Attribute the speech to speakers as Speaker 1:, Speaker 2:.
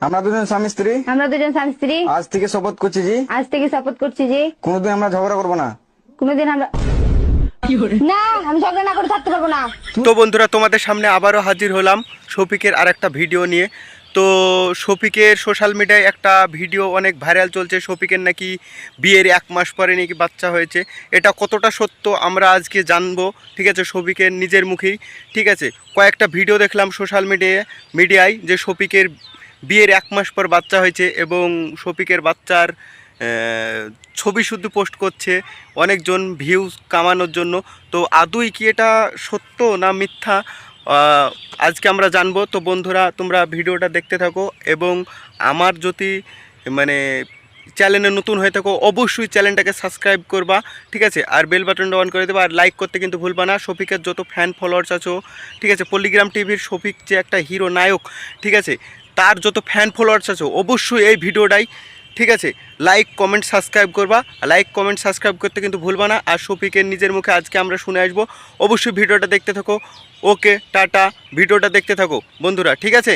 Speaker 1: আমরা দুজন স্বামী স্ত্রী আজ থেকে শপথ করছি যে কোনোদিন আমরা ঝগড়া করবো না।
Speaker 2: কোনোদিন আমরা না, আমি ঝগড়া না করে থাকতে পারবো না।
Speaker 3: তো বন্ধুরা, তোমাদের সামনে আবারও হাজির হলাম শফিকের আর একটা ভিডিও নিয়ে। তো শফিকের সোশ্যাল মিডিয়ায় একটা ভিডিও অনেক ভাইরাল চলছে। শফিকের নাকি বিয়ের 1 মাস পরে নাকি বাচ্চা হয়েছে। এটা কতটা সত্য আমরা আজকে জানবো, ঠিক আছে, শফিকের নিজের মুখেই। ঠিক আছে, কয়েকটা ভিডিও দেখলাম সোশ্যাল মিডিয়ায় যে শফিকের বিয়ের 1 মাস পর বাচ্চা হয়েছে এবং শফিকের বাচ্চার ছবি শুধু পোস্ট করছে অনেকজন ভিউজ কামানোর জন্য। তো আদৌ কি এটা সত্য না মিথ্যা আজকে আমরা জানবো। তো বন্ধুরা, তোমরা ভিডিওটা দেখতে থাকো এবং আমার যদি মানে চ্যানেলে নতুন হয়ে থাকো অবশ্যই চ্যানেলটাকে সাবস্ক্রাইব করবা, ঠিক আছে, আর বেল বাটনটা অন করে দেবা, আর লাইক করতে কিন্তু ভুলবা না। শফিকের যত ফ্যান ফলোয়ার্স আছো, ঠিক আছে, পল্লিগ্রাম টিভির শফিক যে একটা হিরো নায়ক, ঠিক আছে, তার যত ফ্যান ফলোয়ার্স আছো অবশ্যই এই ভিডিওটাই, ঠিক আছে, লাইক কমেন্ট সাবস্ক্রাইব করবা। লাইক কমেন্ট সাবস্ক্রাইব করতে কিন্তু ভুলবা না। আর শফিকের নিজের মুখে আজকে আমরা শুনে আসবো, অবশ্যই ভিডিওটা দেখতে থাকো। ওকে, টাটা, ভিডিওটা দেখতে থাকো বন্ধুরা, ঠিক আছে।